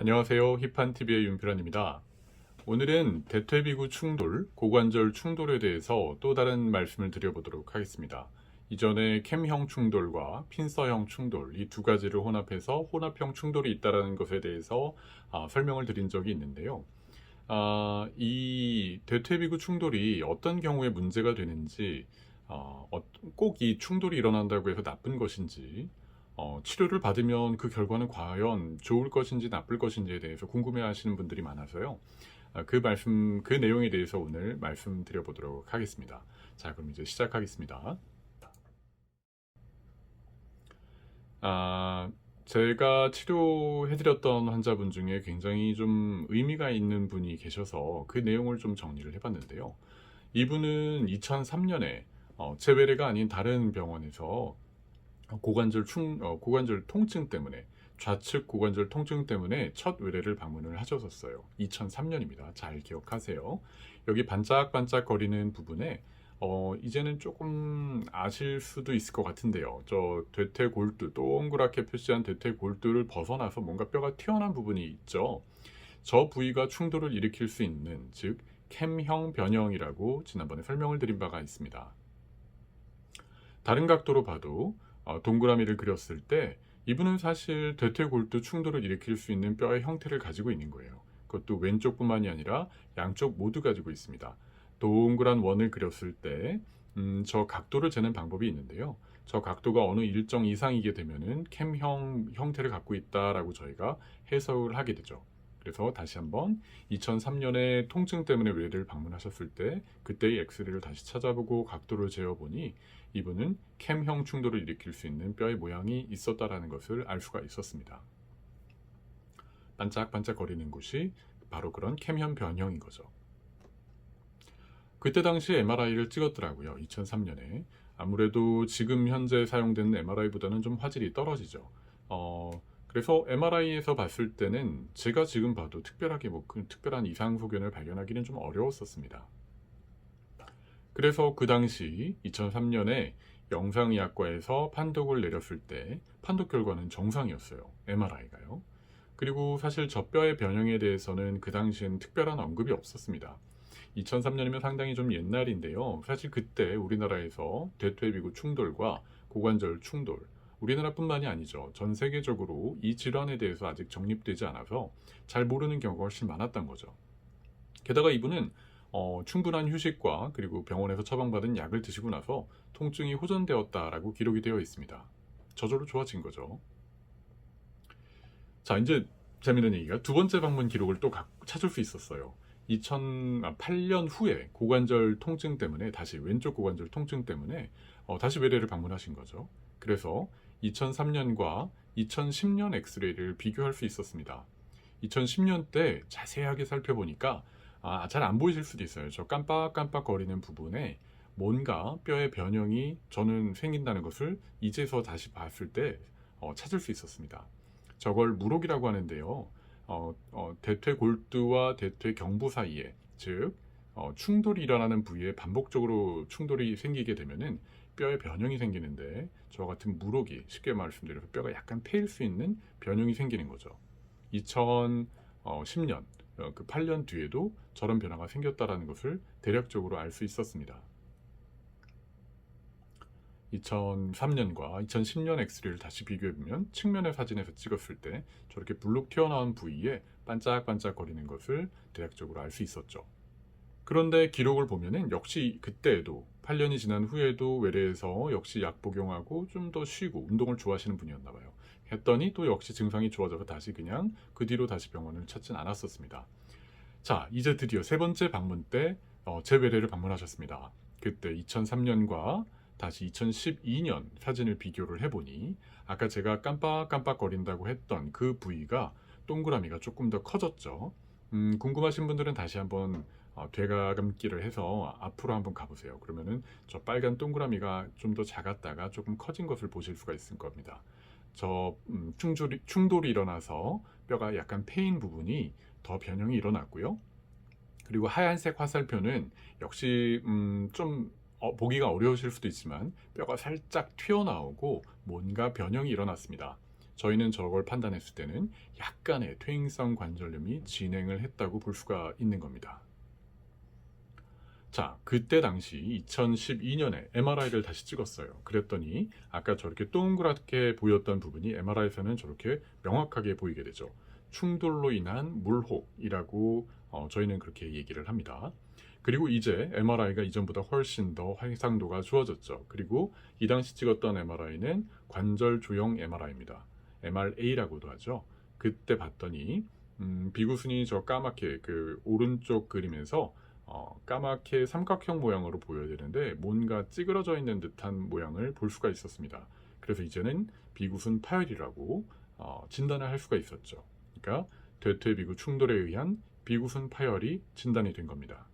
안녕하세요. 힙한TV의 윤필환입니다. 오늘은 대퇴비구 충돌, 고관절 충돌에 대해서 또 다른 말씀을 드려보도록 하겠습니다. 이전에 캠형 충돌과 핀서형 충돌 이 두 가지를 혼합해서 혼합형 충돌이 있다는 것에 대해서 설명을 드린 적이 있는데요. 이 대퇴비구 충돌이 어떤 경우에 문제가 되는지, 꼭 이 충돌이 일어난다고 해서 나쁜 것인지, 치료를 받으면 그 결과는 과연 좋을 것인지 나쁠 것인지에 대해서 궁금해 하시는 분들이 많아서요. 그 내용에 대해서 오늘 말씀드려 보도록 하겠습니다. 자, 그럼 이제 시작하겠습니다. 아, 제가 치료해드렸던 환자분 중에 굉장히 좀 의미가 있는 분이 계셔서 그 내용을 좀 정리를 해봤는데요. 이분은 2003년에 제 외래가 아닌 다른 병원에서 고관절 통증 때문에, 좌측 고관절 통증 때문에 첫 의뢰를 방문을 하셨었어요. 2003년입니다. 잘 기억하세요. 여기 반짝반짝 거리는 부분에 이제는 조금 아실 수도 있을 것 같은데요. 저 대퇴골두, 동그랗게 표시한 대퇴골두를 벗어나서 뭔가 뼈가 튀어나온 부분이 있죠. 저 부위가 충돌을 일으킬 수 있는, 즉 캠형 변형이라고 지난번에 설명을 드린 바가 있습니다. 다른 각도로 봐도 동그라미를 그렸을 때 이분은 사실 대퇴골두 충돌을 일으킬 수 있는 뼈의 형태를 가지고 있는 거예요. 그것도 왼쪽뿐만이 아니라 양쪽 모두 가지고 있습니다. 동그란 원을 그렸을 때 저 각도를 재는 방법이 있는데요. 저 각도가 어느 일정 이상이게 되면은 캠형 형태를 갖고 있다라고 저희가 해석을 하게 되죠. 그래서 다시 한번 2003년에 통증 때문에 외래를 방문하셨을 때 그때의 엑스레이를 다시 찾아보고 각도를 재어보니 이분은 캠형 충돌을 일으킬 수 있는 뼈의 모양이 있었다라는 것을 알 수가 있었습니다. 반짝반짝 거리는 곳이 바로 그런 캠형 변형인 거죠. 그때 당시 MRI를 찍었더라고요. 2003년에. 아무래도 지금 현재 사용되는 MRI보다는 좀 화질이 떨어지죠. 그래서 MRI에서 봤을 때는 제가 지금 봐도 특별하게 특별한 이상 소견을 발견하기는 좀 어려웠었습니다. 그래서 그 당시 2003년에 영상의학과에서 판독을 내렸을 때 판독 결과는 정상이었어요. MRI가요. 그리고 사실 저 뼈의 변형에 대해서는 그 당시엔 특별한 언급이 없었습니다. 2003년이면 상당히 좀 옛날인데요. 사실 그때 우리나라에서 대퇴비구 충돌과 고관절 충돌, 우리나라뿐만이 아니죠. 전 세계적으로 이 질환에 대해서 아직 정립되지 않아서 잘 모르는 경우가 훨씬 많았던 거죠. 게다가 이분은 충분한 휴식과 그리고 병원에서 처방받은 약을 드시고 나서 통증이 호전되었다라고 기록이 되어 있습니다. 저절로 좋아진 거죠. 자, 이제 재미있는 얘기가 두 번째 방문 기록을 또 찾을 수 있었어요. 2008년 후에 고관절 통증 때문에, 다시 왼쪽 고관절 통증 때문에 다시 외래를 방문하신 거죠. 그래서 2003년과 2010년 엑스레이를 비교할 수 있었습니다. 2010년 때 자세하게 살펴보니까 잘 안 보이실 수도 있어요. 저 깜빡깜빡 거리는 부분에 뭔가 뼈의 변형이 저는 생긴다는 것을 이제서 다시 봤을 때 찾을 수 있었습니다. 저걸 무록이라고 하는데요. 대퇴골두와 대퇴경부 사이에, 즉 충돌이 일어나는 부위에 반복적으로 충돌이 생기게 되면은 뼈의 변형이 생기는데, 저와 같은 무록이, 쉽게 말씀드려서 뼈가 약간 패일 수 있는 변형이 생기는 거죠. 2010년, 그 8년 뒤에도 저런 변화가 생겼다라는 것을 대략적으로 알 수 있었습니다. 2003년과 2010년 엑스레이를 다시 비교해보면 측면의 사진에서 찍었을 때 저렇게 불룩 튀어나온 부위에 반짝반짝 거리는 것을 대략적으로 알 수 있었죠. 그런데 기록을 보면은 역시 그때에도 8년이 지난 후에도 외래에서 역시 약 복용하고 좀 더 쉬고 운동을 좋아하시는 분이었나 봐요. 했더니 또 역시 증상이 좋아져서 다시 그냥 그 뒤로 다시 병원을 찾진 않았었습니다. 자, 이제 드디어 세 번째 방문 때 제 외래를 방문하셨습니다. 그때 2003년과 다시 2012년 사진을 비교를 해보니 아까 제가 깜빡깜빡 거린다고 했던 그 부위가, 동그라미가 조금 더 커졌죠. 궁금하신 분들은 다시 한번 되감기를 해서 앞으로 한번 가보세요. 그러면은 저 빨간 동그라미가 좀 더 작았다가 조금 커진 것을 보실 수가 있을 겁니다. 저 충돌이 일어나서 뼈가 약간 패인 부분이 더 변형이 일어났고요. 그리고 하얀색 화살표는 역시 좀 보기가 어려우실 수도 있지만 뼈가 살짝 튀어나오고 뭔가 변형이 일어났습니다. 저희는 저걸 판단했을 때는 약간의 퇴행성 관절염이 진행을 했다고 볼 수가 있는 겁니다. 자, 그때 당시 2012년에 MRI를 다시 찍었어요. 그랬더니 아까 저렇게 동그랗게 보였던 부분이 MRI에서는 저렇게 명확하게 보이게 되죠. 충돌로 인한 물혹이라고 저희는 그렇게 얘기를 합니다. 그리고 이제 MRI가 이전보다 훨씬 더 해상도가 좋아졌죠. 그리고 이 당시 찍었던 MRI는 관절 조형 MRI입니다. MRA라고도 하죠. 그때 봤더니 비구순이 저 까맣게 그 오른쪽 그림에서 까맣게 삼각형 모양으로 보여야 되는데 뭔가 찌그러져 있는 듯한 모양을 볼 수가 있었습니다. 그래서 이제는 비구순 파열이라고 진단을 할 수가 있었죠. 그러니까 대퇴비구 충돌에 의한 비구순 파열이 진단이 된 겁니다.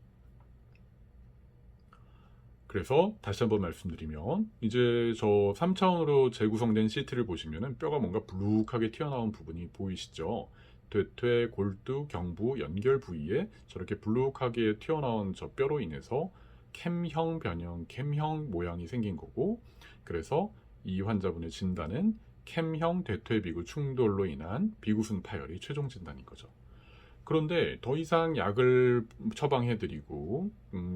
그래서 다시 한번 말씀드리면 이제 저 3차원으로 재구성된 CT를 보시면은 뼈가 뭔가 불룩하게 튀어나온 부분이 보이시죠? 대퇴, 골두, 경부, 연결 부위에 저렇게 불룩하게 튀어나온 저 뼈로 인해서 캠형 변형, 캠형 모양이 생긴 거고, 그래서 이 환자분의 진단은 캠형 대퇴비구 충돌로 인한 비구순 파열이 최종 진단인 거죠. 그런데 더 이상 약을 처방해드리고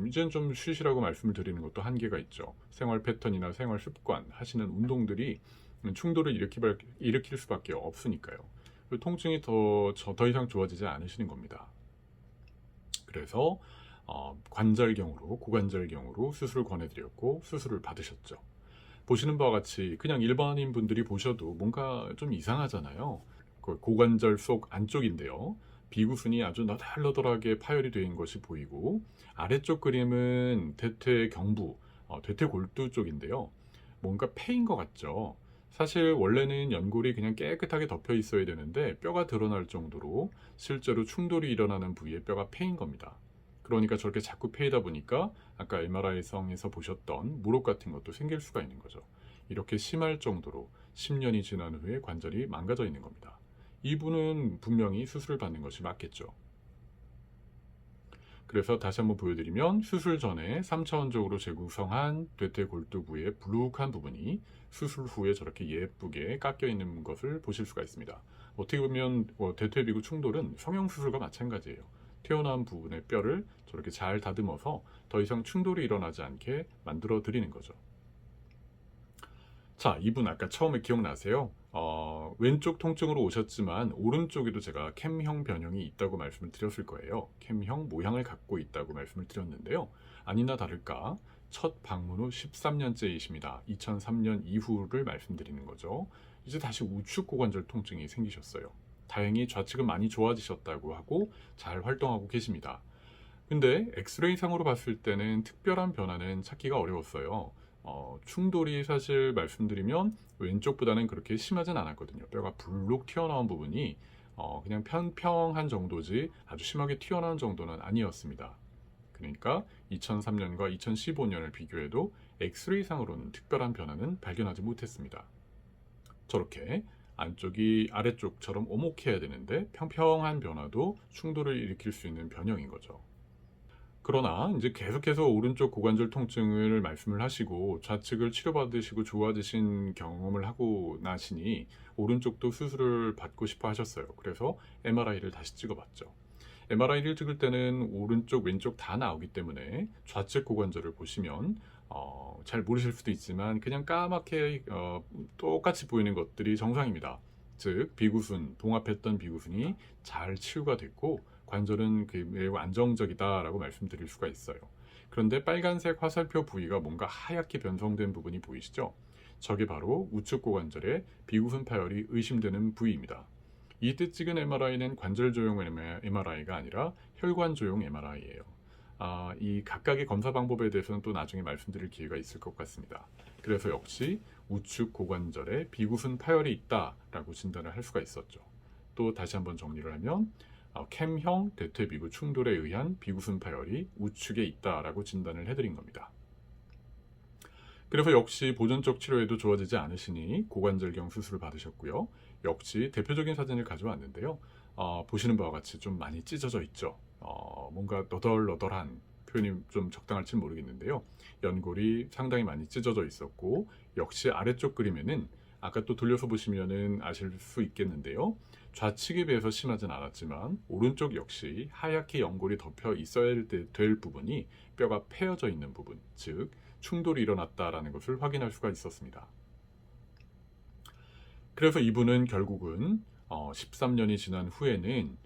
이제는 좀 쉬시라고 말씀을 드리는 것도 한계가 있죠. 생활 패턴이나 생활 습관, 하시는 운동들이 충돌을 일으킬 수밖에 없으니까요. 통증이 더 이상 좋아지지 않으시는 겁니다. 그래서 관절경으로, 고관절경으로 수술을 권해드렸고 수술을 받으셨죠. 보시는 바와 같이 그냥 일반인 분들이 보셔도 뭔가 좀 이상하잖아요. 고관절 속 안쪽인데요. 비구순이 아주 너덜너덜하게 파열이 된 것이 보이고, 아래쪽 그림은 대퇴 경부, 대퇴 골두 쪽인데요. 뭔가 패인 것 같죠. 사실 원래는 연골이 그냥 깨끗하게 덮여 있어야 되는데 뼈가 드러날 정도로 실제로 충돌이 일어나는 부위에 뼈가 패인 겁니다. 그러니까 저렇게 자꾸 패이다 보니까 아까 MRI성에서 보셨던 물혹 같은 것도 생길 수가 있는 거죠. 이렇게 심할 정도로 10년이 지난 후에 관절이 망가져 있는 겁니다. 이분은 분명히 수술을 받는 것이 맞겠죠. 그래서 다시 한번 보여드리면 수술 전에 3차원적으로 재구성한 대퇴골두 부위의 불룩한 부분이 수술 후에 저렇게 예쁘게 깎여 있는 것을 보실 수가 있습니다. 어떻게 보면 대퇴비구 충돌은 성형수술과 마찬가지예요. 튀어나온 부분의 뼈를 저렇게 잘 다듬어서 더 이상 충돌이 일어나지 않게 만들어 드리는 거죠. 자, 이분 아까 처음에 기억나세요? 왼쪽 통증으로 오셨지만 오른쪽에도 제가 캠형 변형이 있다고 말씀을 드렸을 거예요. 캠형 모양을 갖고 있다고 말씀을 드렸는데요. 아니나 다를까 첫 방문 후 13년째이십니다. 2003년 이후를 말씀드리는 거죠. 이제 다시 우측 고관절 통증이 생기셨어요. 다행히 좌측은 많이 좋아지셨다고 하고 잘 활동하고 계십니다. 근데 엑스레이상으로 봤을 때는 특별한 변화는 찾기가 어려웠어요. 충돌이 사실 말씀드리면 왼쪽보다는 그렇게 심하진 않았거든요. 뼈가 불룩 튀어나온 부분이 그냥 평평한 정도지 아주 심하게 튀어나온 정도는 아니었습니다. 그러니까 2003년과 2015년을 비교해도 엑스레이상으로는 특별한 변화는 발견하지 못했습니다. 저렇게 안쪽이 아래쪽처럼 오목해야 되는데 평평한 변화도 충돌을 일으킬 수 있는 변형인 거죠. 그러나 이제 계속해서 오른쪽 고관절 통증을 말씀을 하시고 좌측을 치료받으시고 좋아지신 경험을 하고 나시니 오른쪽도 수술을 받고 싶어 하셨어요. 그래서 MRI를 다시 찍어봤죠. MRI를 찍을 때는 오른쪽 왼쪽 다 나오기 때문에 좌측 고관절을 보시면 잘 모르실 수도 있지만 그냥 까맣게 똑같이 보이는 것들이 정상입니다. 즉 비구순, 봉합했던 비구순이 잘 치유가 됐고 관절은 매우 안정적이다라고 말씀드릴 수가 있어요. 그런데 빨간색 화살표 부위가 뭔가 하얗게 변성된 부분이 보이시죠? 저게 바로 우측 고관절의 비구순 파열이 의심되는 부위입니다. 이때 찍은 MRI는 관절 조형 MRI가 아니라 혈관 조형 MRI예요. 이 각각의 검사 방법에 대해서는 또 나중에 말씀드릴 기회가 있을 것 같습니다. 그래서 역시 우측 고관절에 비구순 파열이 있다라고 진단을 할 수가 있었죠. 또 다시 한번 정리를 하면 캠형 대퇴비구 충돌에 의한 비구순 파열이 우측에 있다라고 진단을 해드린 겁니다. 그래서 역시 보존적 치료에도 좋아지지 않으시니 고관절경 수술을 받으셨고요. 역시 대표적인 사진을 가져왔는데요. 보시는 바와 같이 좀 많이 찢어져 있죠. 뭔가 너덜너덜한 표현이 좀 적당할지 모르겠는데요. 연골이 상당히 많이 찢어져 있었고 역시 아래쪽 그림에는 아까 또 돌려서 보시면은 아실 수 있겠는데요. 좌측에 비해서 심하진 않았지만 오른쪽 역시 하얗게 연골이 덮여 있어야 될 부분이 뼈가 패여져 있는 부분, 즉 충돌이 일어났다라는 것을 확인할 수가 있었습니다. 그래서 이분은 결국은 13년이 지난 후에는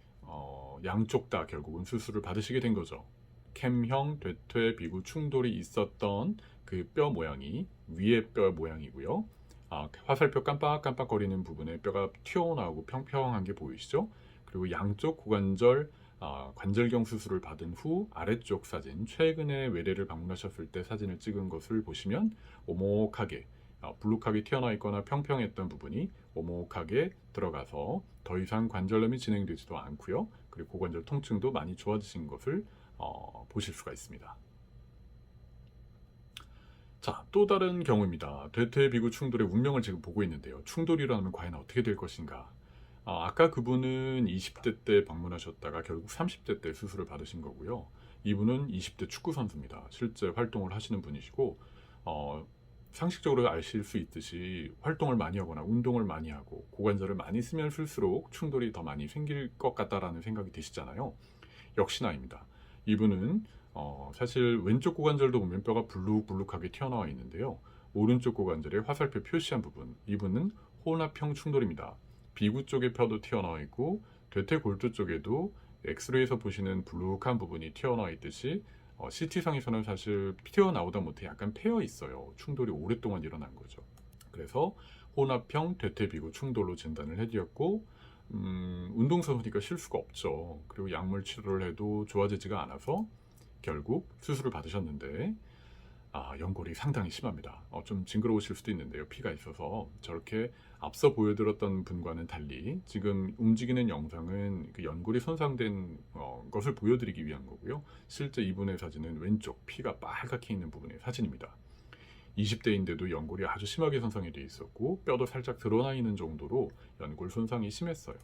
양쪽 다 결국은 수술을 받으시게 된 거죠. 캠형 대퇴 비구 충돌이 있었던 그 뼈 모양이 위의 뼈 모양이고요. 화살표 깜빡깜빡거리는 부분에 뼈가 튀어나오고 평평한 게 보이시죠? 그리고 양쪽 고관절 관절경 수술을 받은 후 아래쪽 사진, 최근에 외래를 방문하셨을 때 사진을 찍은 것을 보시면 오목하게 불룩하게 튀어나와 있거나 평평했던 부분이 오목하게 들어가서 더 이상 관절염이 진행되지도 않고요. 그리고 고관절 통증도 많이 좋아지신 것을 보실 수가 있습니다. 자, 또 다른 경우입니다. 대퇴비구 충돌의 운명을 지금 보고 있는데요. 충돌이 일어나면 과연 어떻게 될 것인가? 아까 그분은 20대 때 방문하셨다가 결국 30대 때 수술을 받으신 거고요. 이분은 20대 축구 선수입니다. 실제 활동을 하시는 분이시고 상식적으로 아실 수 있듯이 활동을 많이 하거나 운동을 많이 하고 고관절을 많이 쓰면 쓸수록 충돌이 더 많이 생길 것 같다라는 생각이 드시잖아요. 역시나입니다. 이분은 사실 왼쪽 고관절도 보면 뼈가 불룩불룩하게 튀어나와 있는데요. 오른쪽 고관절에 화살표 표시한 부분, 이분은 혼합형 충돌입니다. 비구 쪽에 뼈도 튀어나와 있고 대퇴골두 쪽에도 엑스레이에서 보시는 불룩한 부분이 튀어나와 있듯이 CT상에서는 사실 튀어나오다 못해 약간 패여 있어요. 충돌이 오랫동안 일어난 거죠. 그래서 혼합형 대퇴비구 충돌로 진단을 해드렸고 운동선수니까 쉴 수가 없죠. 그리고 약물 치료를 해도 좋아지지가 않아서 결국 수술을 받으셨는데 연골이 상당히 심합니다. 좀 징그러우실 수도 있는데요. 피가 있어서 저렇게 앞서 보여드렸던 분과는 달리 지금 움직이는 영상은 그 연골이 손상된 것을 보여드리기 위한 거고요. 실제 이분의 사진은 왼쪽 피가 빨갛게 있는 부분의 사진입니다. 20대인데도 연골이 아주 심하게 손상이 되어 있었고 뼈도 살짝 드러나 있는 정도로 연골 손상이 심했어요.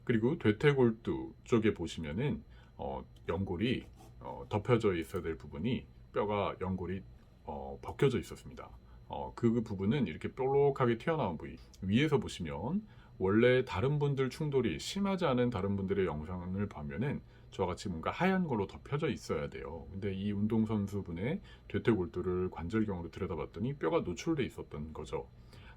그리고 대퇴골두 쪽에 보시면은 연골이 덮여져 있어야 될 부분이 뼈가 연골이 벗겨져 있었습니다. 그 부분은 이렇게 뾰록하게 튀어나온 부위. 위에서 보시면 원래 다른 분들 충돌이 심하지 않은 다른 분들의 영상을 보면은 저와 같이 뭔가 하얀 걸로 덮여져 있어야 돼요. 근데 이 운동선수분의 대퇴골두를 관절경으로 들여다봤더니 뼈가 노출돼 있었던 거죠.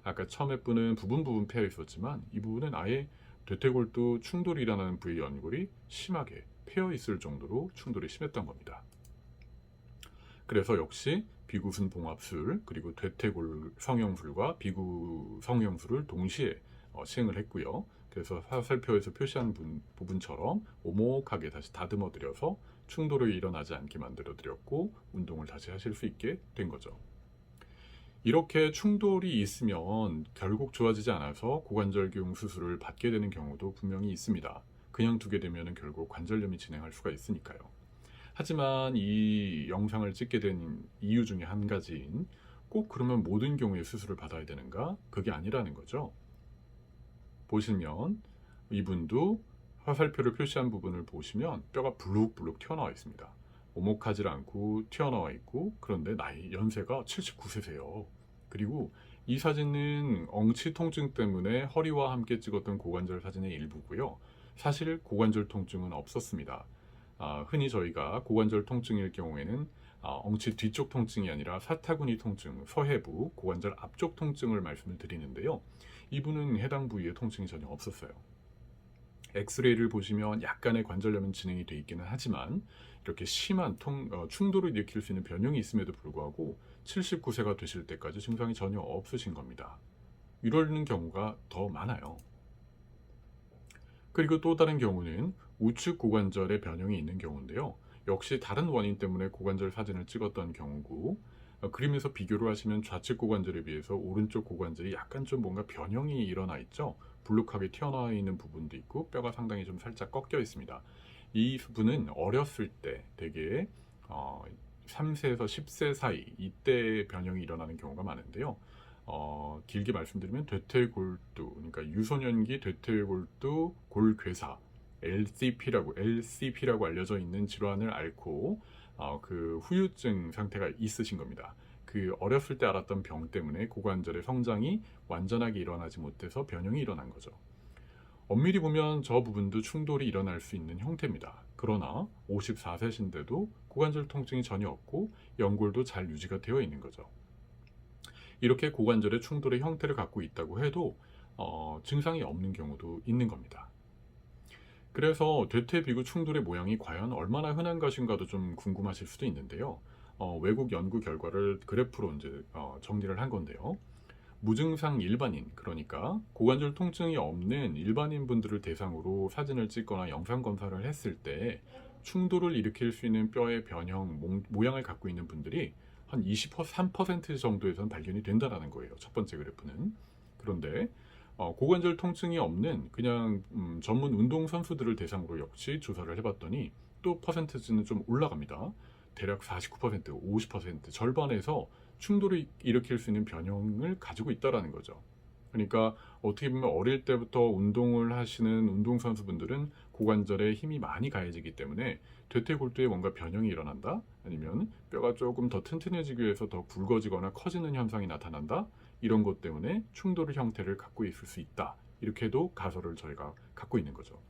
아까 처음에 분은 부분 패여 있었지만 이 부분은 아예 대퇴골두 충돌이 일어나는 부위 연골이 심하게 패여 있을 정도로 충돌이 심했던 겁니다. 그래서 역시 비구순 봉합술 그리고 대퇴골 성형술과 비구 성형술을 동시에 시행을 했고요. 그래서 화살표에서 표시한 부분처럼 오목하게 다시 다듬어 드려서 충돌이 일어나지 않게 만들어 드렸고 운동을 다시 하실 수 있게 된 거죠. 이렇게 충돌이 있으면 결국 좋아지지 않아서 고관절경 수술을 받게 되는 경우도 분명히 있습니다. 그냥 두게 되면 결국 관절염이 진행할 수가 있으니까요. 하지만 이 영상을 찍게 된 이유 중에 한 가지인 꼭 그러면 모든 경우에 수술을 받아야 되는가? 그게 아니라는 거죠. 보시면 이분도 화살표를 표시한 부분을 보시면 뼈가 불룩불룩 튀어나와 있습니다. 오목하지 않고 튀어나와 있고 그런데 연세가 79세세요. 그리고 이 사진은 엉치 통증 때문에 허리와 함께 찍었던 고관절 사진의 일부고요. 사실 고관절 통증은 없었습니다. 흔히 저희가 고관절 통증일 경우에는 엉치 뒤쪽 통증이 아니라 사타구니 통증, 서해부, 고관절 앞쪽 통증을 말씀을 드리는데요. 이분은 해당 부위에 통증이 전혀 없었어요. 엑스레이를 보시면 약간의 관절염은 진행이 되어 있기는 하지만 이렇게 심한 충돌을 일으킬 수 있는 변형이 있음에도 불구하고 79세가 되실 때까지 증상이 전혀 없으신 겁니다. 이러는 경우가 더 많아요. 그리고 또 다른 경우는 우측 고관절에 변형이 있는 경우인데요. 역시 다른 원인 때문에 고관절 사진을 찍었던 경우고 그림에서 비교를 하시면 좌측 고관절에 비해서 오른쪽 고관절이 약간 좀 뭔가 변형이 일어나 있죠. 불룩하게 튀어나와 있는 부분도 있고 뼈가 상당히 좀 살짝 꺾여 있습니다. 이 부분은 어렸을 때 되게 3세에서 10세 사이 이때 변형이 일어나는 경우가 많은데요. 길게 말씀드리면 대퇴골두, 그러니까 유소년기 대퇴골두 골괴사 LCP라고 알려져 있는 질환을 앓고 그 후유증 상태가 있으신 겁니다. 그 어렸을 때 알았던 병 때문에 고관절의 성장이 완전하게 일어나지 못해서 변형이 일어난 거죠. 엄밀히 보면 저 부분도 충돌이 일어날 수 있는 형태입니다. 그러나 54세신데도 고관절 통증이 전혀 없고 연골도 잘 유지가 되어 있는 거죠. 이렇게 고관절의 충돌의 형태를 갖고 있다고 해도 증상이 없는 경우도 있는 겁니다. 그래서 대퇴비구 충돌의 모양이 과연 얼마나 흔한 것인가도 좀 궁금하실 수도 있는데요. 외국 연구 결과를 그래프로 이제 정리를 한 건데요. 무증상 일반인, 그러니까 고관절 통증이 없는 일반인 분들을 대상으로 사진을 찍거나 영상 검사를 했을 때 충돌을 일으킬 수 있는 뼈의 변형, 모양을 갖고 있는 분들이 한 23% 정도에서는 발견이 된다는 거예요. 첫 번째 그래프는. 그런데 고관절 통증이 없는 그냥 전문 운동선수들을 대상으로 역시 조사를 해봤더니 또 퍼센트지는 좀 올라갑니다. 대략 49%, 50%, 절반에서 충돌을 일으킬 수 있는 변형을 가지고 있다는 거죠. 그러니까 어떻게 보면 어릴 때부터 운동을 하시는 운동선수분들은 고관절에 힘이 많이 가해지기 때문에 대퇴골두에 뭔가 변형이 일어난다, 아니면 뼈가 조금 더 튼튼해지기 위해서 더 굵어지거나 커지는 현상이 나타난다, 이런 것 때문에 충돌의 형태를 갖고 있을 수 있다, 이렇게도 가설을 저희가 갖고 있는 거죠.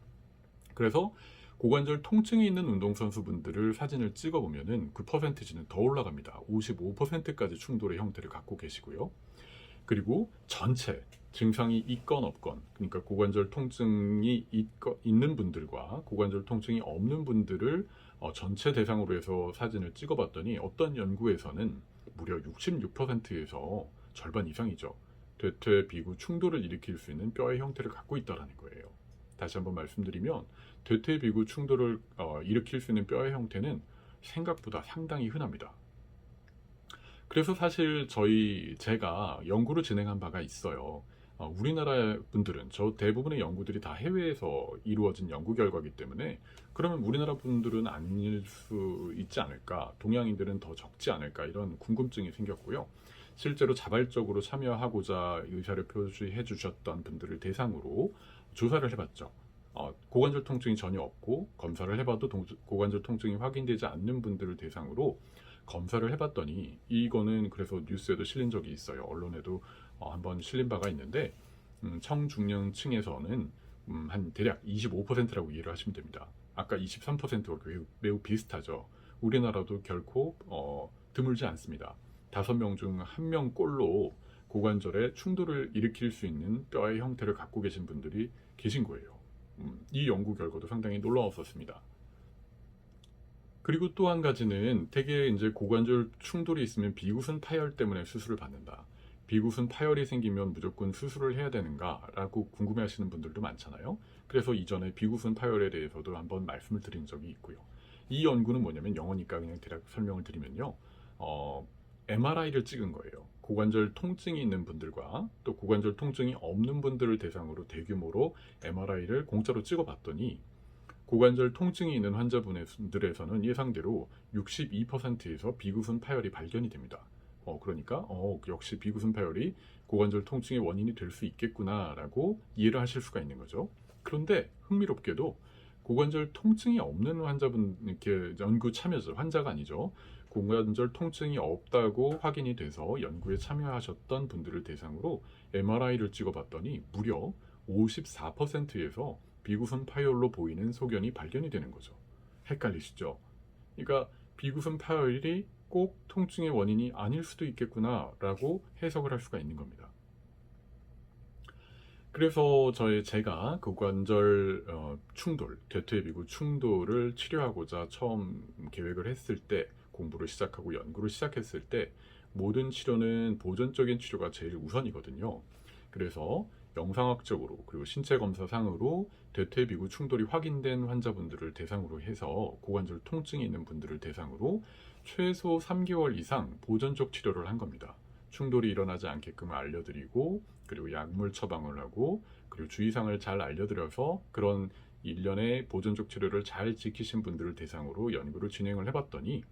그래서 고관절 통증이 있는 운동선수분들을 사진을 찍어보면은 그 퍼센티지는 더 올라갑니다. 55%까지 충돌의 형태를 갖고 계시고요. 그리고 전체 증상이 있건 없건, 그러니까 고관절 통증이 있는 분들과 고관절 통증이 없는 분들을 전체 대상으로 해서 사진을 찍어봤더니 어떤 연구에서는 무려 66%에서 절반 이상이죠. 대퇴비구 충돌을 일으킬 수 있는 뼈의 형태를 갖고 있다는 거예요. 다시 한번 말씀드리면 대퇴비구 충돌을 일으킬 수 있는 뼈의 형태는 생각보다 상당히 흔합니다. 그래서 사실 제가 연구를 진행한 바가 있어요. 우리나라 분들은, 저 대부분의 연구들이 다 해외에서 이루어진 연구 결과이기 때문에 그러면 우리나라 분들은 아닐 수 있지 않을까, 동양인들은 더 적지 않을까, 이런 궁금증이 생겼고요. 실제로 자발적으로 참여하고자 의사를 표시해 주셨던 분들을 대상으로 조사를 해봤죠. 고관절 통증이 전혀 없고 검사를 해봐도 고관절 통증이 확인되지 않는 분들을 대상으로 검사를 해봤더니, 이거는 그래서 뉴스에도 실린 적이 있어요. 언론에도 한번 실린 바가 있는데, 청중년층에서는 한 대략 25%라고 이해를 하시면 됩니다. 아까 23%와 매우 비슷하죠. 우리나라도 결코 드물지 않습니다. 5명 중 1명 꼴로 고관절에 충돌을 일으킬 수 있는 뼈의 형태를 갖고 계신 분들이 계신 거예요. 이 연구 결과도 상당히 놀라웠었습니다. 그리고 또 한 가지는, 대개 이제 고관절 충돌이 있으면 비구순 파열 때문에 수술을 받는다, 비구순 파열이 생기면 무조건 수술을 해야 되는가 라고 궁금해 하시는 분들도 많잖아요. 그래서 이전에 비구순 파열에 대해서도 한번 말씀을 드린 적이 있고요. 이 연구는 뭐냐면, 영어니까 그냥 대략 설명을 드리면요, MRI를 찍은 거예요. 고관절 통증이 있는 분들과 또 고관절 통증이 없는 분들을 대상으로 대규모로 MRI를 공짜로 찍어봤더니, 고관절 통증이 있는 환자분들에서는 예상대로 62%에서 비구순 파열이 발견이 됩니다. 그러니까 역시 비구순 파열이 고관절 통증의 원인이 될 수 있겠구나라고 이해를 하실 수가 있는 거죠. 그런데 흥미롭게도 고관절 통증이 없는 환자분, 이렇게 연구 참여자, 환자가 아니죠, 고관절 통증이 없다고 확인이 돼서 연구에 참여하셨던 분들을 대상으로 MRI를 찍어봤더니 무려 54%에서 비구순 파열로 보이는 소견이 발견이 되는 거죠. 헷갈리시죠? 그러니까 비구순 파열이 꼭 통증의 원인이 아닐 수도 있겠구나 라고 해석을 할 수가 있는 겁니다. 그래서 제가 고관절 충돌, 대퇴비구 충돌을 치료하고자 처음 계획을 했을 때, 공부를 시작하고 연구를 시작했을 때, 모든 치료는 보존적인 치료가 제일 우선이거든요. 그래서 영상학적으로 그리고 신체 검사상으로 대퇴비구 충돌이 확인된 환자분들을 대상으로 해서 고관절 통증이 있는 분들을 대상으로 최소 3개월 이상 보존적 치료를 한 겁니다. 충돌이 일어나지 않게끔 알려드리고, 그리고 약물 처방을 하고, 그리고 주의사항을 잘 알려드려서 그런 일련의 보존적 치료를 잘 지키신 분들을 대상으로 연구를 진행을 해봤더니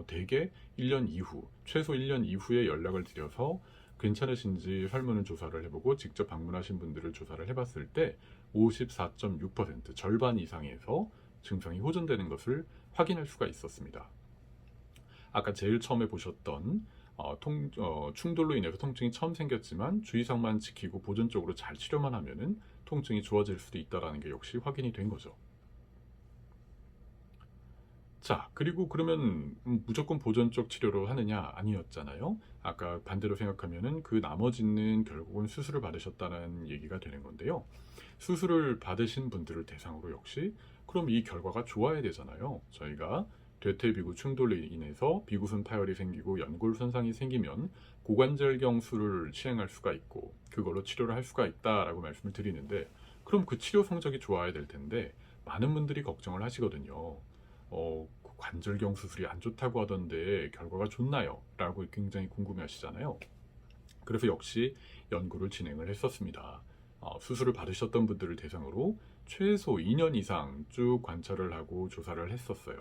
대개 1년 이후, 최소 1년 이후에 연락을 드려서 괜찮으신지 설문을 조사를 해보고 직접 방문하신 분들을 조사를 해봤을 때 54.6%, 절반 이상에서 증상이 호전되는 것을 확인할 수가 있었습니다. 아까 제일 처음에 보셨던 충돌로 인해서 통증이 처음 생겼지만 주의사항만 지키고 보존적으로 잘 치료만 하면은 통증이 좋아질 수도 있다는 게 역시 확인이 된 거죠. 자, 그리고 그러면 무조건 보존적 치료로 하느냐? 아니었잖아요. 아까 반대로 생각하면은 그 나머지는 결국은 수술을 받으셨다는 얘기가 되는 건데요. 수술을 받으신 분들을 대상으로 역시 그럼 이 결과가 좋아야 되잖아요. 저희가 대퇴비구 충돌로 인해서 비구순 파열이 생기고 연골 손상이 생기면 고관절경술을 시행할 수가 있고 그걸로 치료를 할 수가 있다라고 말씀을 드리는데 그럼 그 치료 성적이 좋아야 될 텐데 많은 분들이 걱정을 하시거든요. 그 관절경 수술이 안 좋다고 하던데 결과가 좋나요? 라고 굉장히 궁금해 하시잖아요. 그래서 역시 연구를 진행을 했었습니다. 수술을 받으셨던 분들을 대상으로 최소 2년 이상 쭉 관찰을 하고 조사를 했었어요.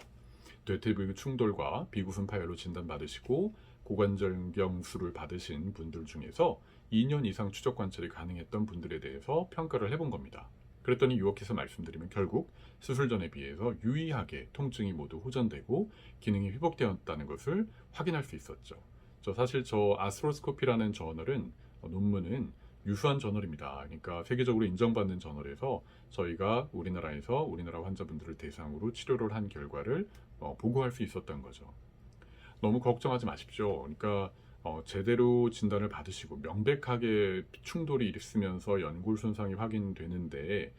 뇌퇴비구 충돌과 비구순 파열로 진단받으시고 고관절경술을 받으신 분들 중에서 2년 이상 추적 관찰이 가능했던 분들에 대해서 평가를 해본 겁니다. 그랬더니 요약해서 말씀드리면 결국 수술 전에 비해서 유의하게 통증이 모두 호전되고 기능이 회복되었다는 것을 확인할 수 있었죠. 사실 저 아스트로스코피라는 저널은 논문은 유수한 저널입니다. 그러니까 세계적으로 인정받는 저널에서 저희가 우리나라에서 우리나라 환자분들을 대상으로 치료를 한 결과를 보고할 수 있었던 거죠. 너무 걱정하지 마십시오. 그러니까 제대로 진단을 받으시고 명백하게 충돌이 있으면서 연골 손상이 확인되는데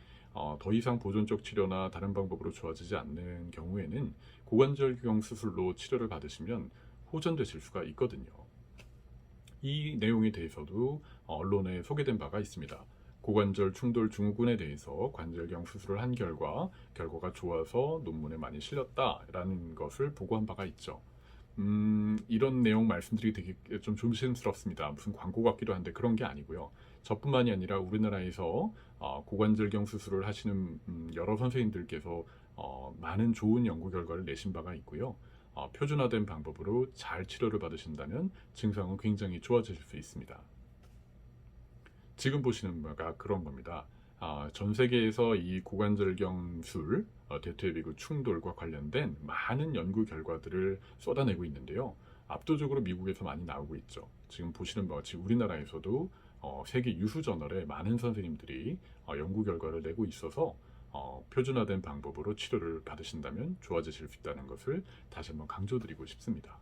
더 이상 보존적 치료나 다른 방법으로 좋아지지 않는 경우에는 고관절경 수술로 치료를 받으시면 호전되실 수가 있거든요. 이 내용에 대해서도 언론에 소개된 바가 있습니다. 고관절 충돌 증후군에 대해서 관절경 수술을 한 결과가 좋아서 논문에 많이 실렸다라는 것을 보고한 바가 있죠. 이런 내용 말씀드리기 되게 좀 조심스럽습니다. 무슨 광고 같기도 한데 그런 게 아니고요. 저뿐만이 아니라 우리나라에서 고관절경 수술을 하시는 여러 선생님들께서 많은 좋은 연구 결과를 내신 바가 있고요. 표준화된 방법으로 잘 치료를 받으신다면 증상은 굉장히 좋아지실 수 있습니다. 지금 보시는 바가 그런 겁니다. 전 세계에서 이 고관절경술, 대퇴비구 충돌과 관련된 많은 연구 결과들을 쏟아내고 있는데요. 압도적으로 미국에서 많이 나오고 있죠. 지금 보시는 바와 같이 우리나라에서도 세계 유수 저널에 많은 선생님들이 연구 결과를 내고 있어서 표준화된 방법으로 치료를 받으신다면 좋아지실 수 있다는 것을 다시 한번 강조드리고 싶습니다.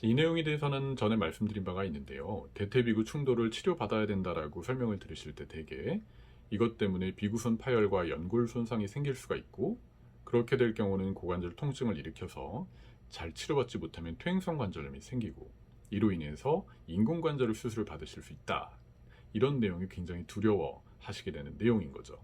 이 내용에 대해서는 전에 말씀드린 바가 있는데요. 대퇴비구 충돌을 치료받아야 된다라고 설명을 들으실 때 대개 이것 때문에 비구선 파열과 연골 손상이 생길 수가 있고 그렇게 될 경우는 고관절 통증을 일으켜서 잘 치료받지 못하면 퇴행성 관절염이 생기고 이로 인해서 인공관절 수술을 받으실 수 있다. 이런 내용이 굉장히 두려워 하시게 되는 내용인 거죠.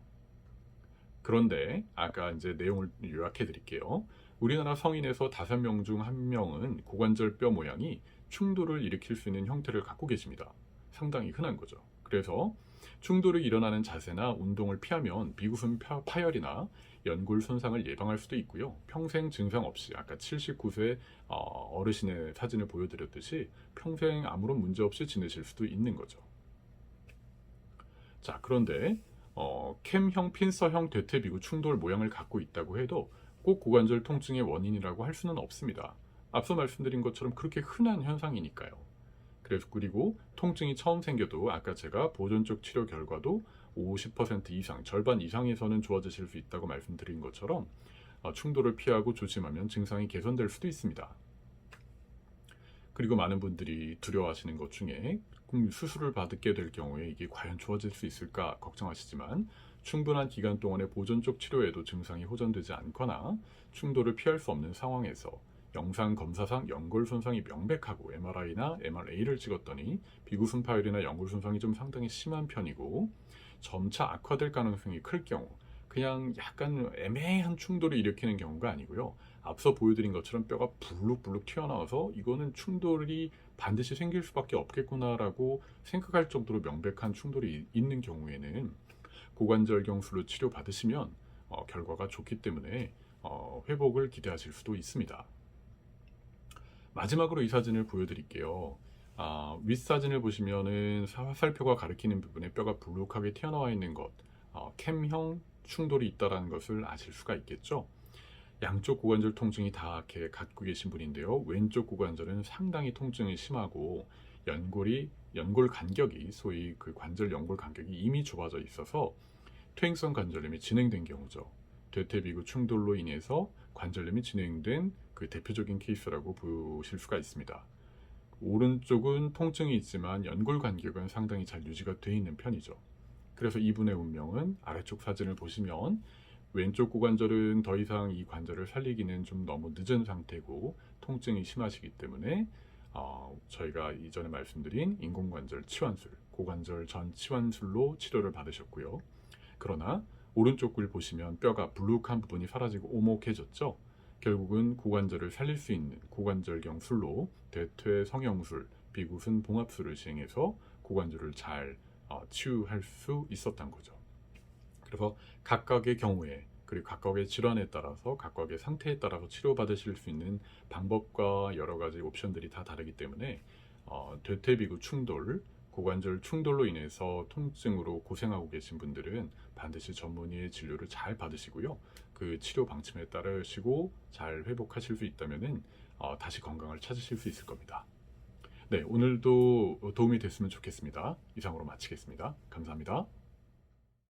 그런데 아까 이제 내용을 요약해 드릴게요. 우리나라 성인에서 5명 중 1명은 고관절 뼈 모양이 충돌을 일으킬 수 있는 형태를 갖고 계십니다. 상당히 흔한 거죠. 그래서 충돌이 일어나는 자세나 운동을 피하면 비구순 파열이나 연골 손상을 예방할 수도 있고요. 평생 증상 없이 아까 79세 어르신의 사진을 보여드렸듯이 평생 아무런 문제 없이 지내실 수도 있는 거죠. 자, 그런데 캠형 핀서형 대퇴비구 충돌 모양을 갖고 있다고 해도 꼭 고관절 통증의 원인이라고 할 수는 없습니다. 앞서 말씀드린 것처럼 그렇게 흔한 현상이니까요. 그리고 통증이 처음 생겨도 아까 제가 보존적 치료 결과도 50% 이상, 절반 이상에서는 좋아지실 수 있다고 말씀드린 것처럼 충돌을 피하고 조심하면 증상이 개선될 수도 있습니다. 그리고 많은 분들이 두려워하시는 것 중에 수술을 받게 될 경우에 이게 과연 좋아질 수 있을까 걱정하시지만 충분한 기간 동안의 보존적 치료에도 증상이 호전되지 않거나 충돌을 피할 수 없는 상황에서 영상 검사상 연골 손상이 명백하고 MRI나 MRA를 찍었더니 비구순 파열이나 연골 손상이 좀 상당히 심한 편이고 점차 악화될 가능성이 클 경우 그냥 약간 애매한 충돌을 일으키는 경우가 아니고요. 앞서 보여드린 것처럼 뼈가 불룩불룩 튀어나와서 이거는 충돌이 반드시 생길 수밖에 없겠구나라고 생각할 정도로 명백한 충돌이 있는 경우에는 고관절경술로 치료받으시면 결과가 좋기 때문에 회복을 기대하실 수도 있습니다. 마지막으로 이 사진을 보여드릴게요. 윗사진을 보시면은 화살표가 가리키는 부분에 뼈가 불룩하게 튀어나와 있는 것, 캠형 충돌이 있다는 것을 아실 수가 있겠죠. 양쪽 고관절 통증이 다 이렇게 갖고 계신 분인데요. 왼쪽 고관절은 상당히 통증이 심하고 연골 간격이 소위 그 관절 연골 간격이 이미 좁아져 있어서 퇴행성 관절염이 진행된 경우죠. 대퇴비구 충돌로 인해서 관절염이 진행된 그 대표적인 케이스라고 보실 수가 있습니다. 오른쪽은 통증이 있지만 연골 간격은 상당히 잘 유지가 되어 있는 편이죠. 그래서 이분의 운명은 아래쪽 사진을 보시면 왼쪽 고관절은 더 이상 이 관절을 살리기는 좀 너무 늦은 상태고 통증이 심하시기 때문에 저희가 이전에 말씀드린 인공관절 치환술, 고관절 전 치환술로 치료를 받으셨고요. 그러나 오른쪽 글 보시면 뼈가 불룩한 부분이 사라지고 오목해졌죠. 결국은 고관절을 살릴 수 있는 고관절경 술로 대퇴 성형술, 비구순 봉합술을 시행해서 고관절을 잘 치유할 수 있었던 거죠. 그래서 각각의 경우에 그리고 각각의 질환에 따라서 각각의 상태에 따라서 치료받으실 수 있는 방법과 여러 가지 옵션들이 다 다르기 때문에 대퇴비구 충돌, 고관절 충돌로 인해서 통증으로 고생하고 계신 분들은 반드시 전문의의 진료를 잘 받으시고요. 그 치료 방침에 따르시고 잘 회복하실 수 있다면은 다시 건강을 찾으실 수 있을 겁니다. 네, 오늘도 도움이 됐으면 좋겠습니다. 이상으로 마치겠습니다. 감사합니다.